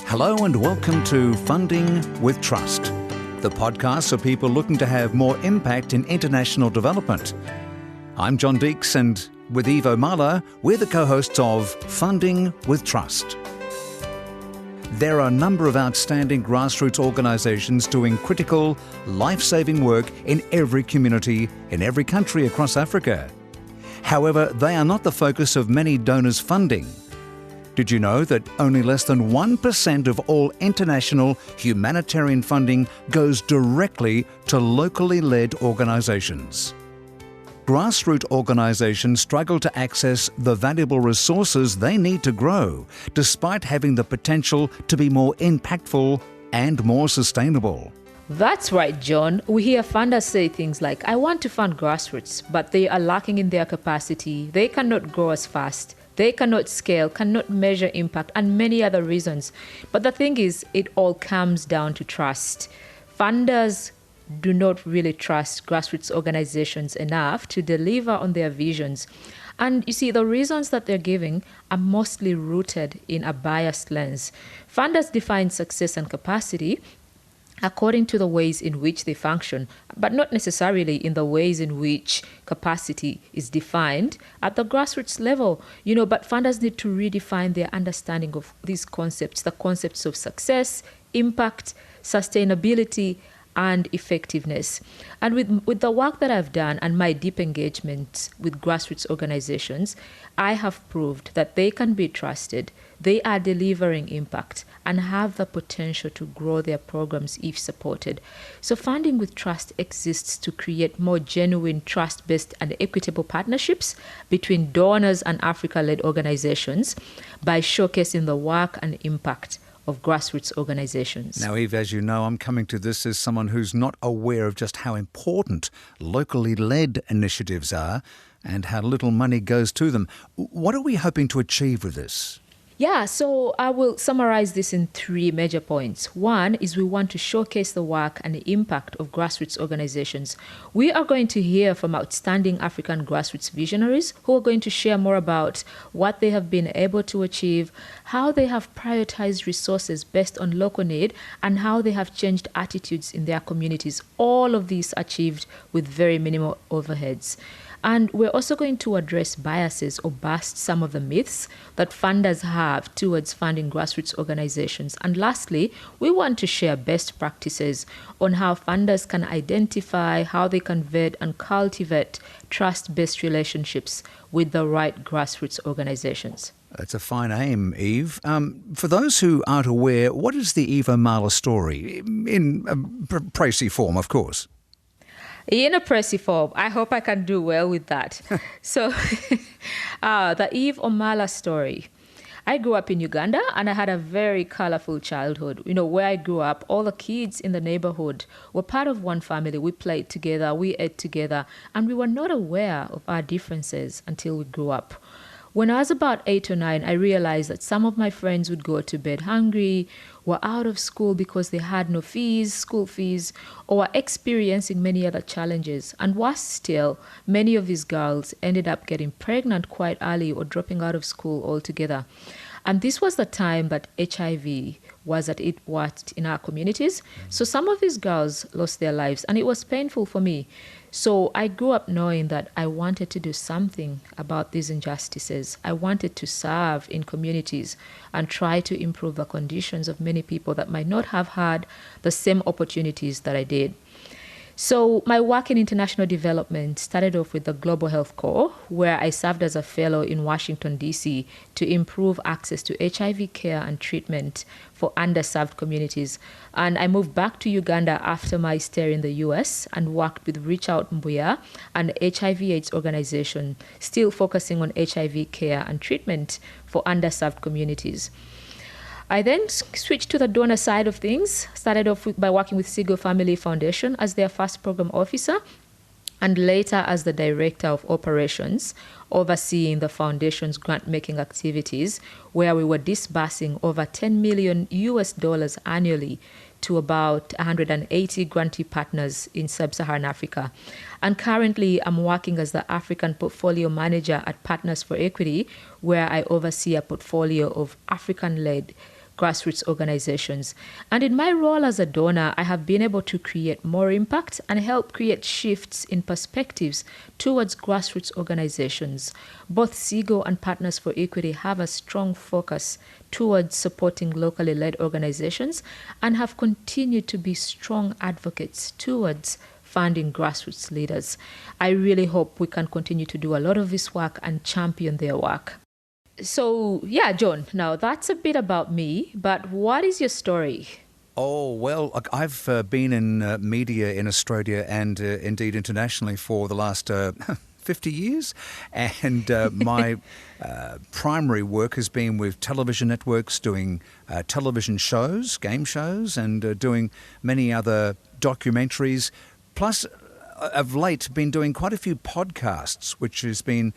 Hello and welcome to Funding with Trust, the podcast for people looking to have more impact in international development. I'm John Deeks, and with Eve Omala, we're the co-hosts of Funding with Trust. There are a number of outstanding grassroots organisations doing critical, life-saving work in every community, in every country across Africa. However, they are not the focus of many donors' funding. Did you know that only less than 1% of all international humanitarian funding goes directly to locally led organisations? Grassroots organisations struggle to access the valuable resources they need to grow, despite having the potential to be more impactful and more sustainable. That's right, John. We hear funders say things like, I want to fund grassroots, but they are lacking in their capacity. They cannot grow as fast. They cannot scale, cannot measure impact, and many other reasons. But the thing is, it all comes down to trust. Funders do not really trust grassroots organizations enough to deliver on their visions. And you see, the reasons that they're giving are mostly rooted in a biased lens. Funders define success and capacity according to the ways in which they function, but not necessarily in the ways in which capacity is defined at the grassroots level. But funders need to redefine their understanding of these concepts, the concepts of success, impact, sustainability, and effectiveness. And with the work that I've done and my deep engagement with grassroots organizations, I have proved that they can be trusted, they are delivering impact, and have the potential to grow their programs if supported. So Funding with Trust exists to create more genuine, trust-based and equitable partnerships between donors and Africa-led organizations by showcasing the work and impact of grassroots organizations. Now, Eve, as you know, I'm coming to this as someone who's not aware of just how important locally led initiatives are and how little money goes to them. What are we hoping to achieve with this? Yeah, so I will summarize this in 3 major points. One is we want to showcase the work and the impact of grassroots organizations. We are going to hear from outstanding African grassroots visionaries who are going to share more about what they have been able to achieve, how they have prioritized resources based on local need, and how they have changed attitudes in their communities. All of these achieved with very minimal overheads. And we're also going to address biases or bust some of the myths that funders have towards funding grassroots organizations. And lastly, we want to share best practices on how funders can identify, how they can vet and cultivate trust-based relationships with the right grassroots organizations. That's a fine aim, Eve. For those who aren't aware, what is the Eve Omala story? In a précis form, of course. In a précis form, I hope I can do well with that. So, the Eve Omala story. I grew up in Uganda and I had a very colorful childhood. Where I grew up, all the kids in the neighborhood were part of one family. We played together, we ate together, and we were not aware of our differences until we grew up. When I was about 8 or 9, I realized that some of my friends would go to bed hungry, were out of school because they had no school fees, or were experiencing many other challenges. And worse still, many of these girls ended up getting pregnant quite early or dropping out of school altogether. And this was the time that HIV was at its worst in our communities. So some of these girls lost their lives, and it was painful for me. So I grew up knowing that I wanted to do something about these injustices. I wanted to serve in communities and try to improve the conditions of many people that might not have had the same opportunities that I did. So my work in international development started off with the Global Health Corps, where I served as a fellow in Washington, D.C. to improve access to HIV care and treatment for underserved communities. And I moved back to Uganda after my stay in the U.S. and worked with Reach Out Mbuya, an HIV/AIDS organization, still focusing on HIV care and treatment for underserved communities. I then switched to the donor side of things, started off by working with Segal Family Foundation as their first program officer, and later as the director of operations, overseeing the foundation's grant-making activities, where we were disbursing over $10 million annually to about 180 grantee partners in sub-Saharan Africa. And currently, I'm working as the African Portfolio Manager at Partners for Equity, where I oversee a portfolio of African-led grassroots organizations. And in my role as a donor, I have been able to create more impact and help create shifts in perspectives towards grassroots organizations. Both SEGO and Partners for Equity have a strong focus towards supporting locally led organizations and have continued to be strong advocates towards funding grassroots leaders. I really hope we can continue to do a lot of this work and champion their work. So, yeah, John, now that's a bit about me, but what is your story? Oh, well, look, I've been in media in Australia and indeed internationally for the last 50 years. And my primary work has been with television networks, doing television shows, game shows, and doing many other documentaries. Plus, of late, been doing quite a few podcasts, which has been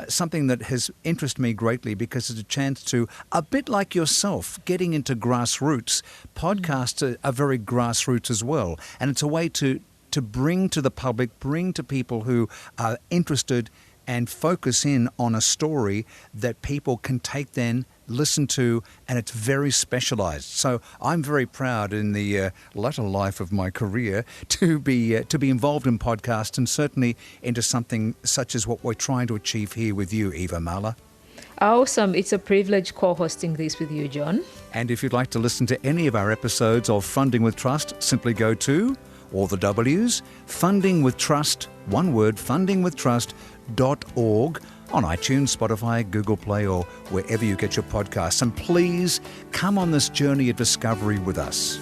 something that has interested me greatly because it's a chance to, a bit like yourself, getting into grassroots. Podcasts are very grassroots as well. And it's a way to bring to the public, bring to people who are interested and focus in on a story that people can take then, listen to, and it's very specialised. So I'm very proud in the latter life of my career to be involved in podcasts and certainly into something such as what we're trying to achieve here with you, Eva Mala. Awesome. It's a privilege co-hosting this with you, John. And if you'd like to listen to any of our episodes of Funding with Trust, simply go to, all the W's, Funding with Trust, one word, fundingwithtrust.org, on iTunes, Spotify, Google Play, or wherever you get your podcasts. And please come on this journey of discovery with us.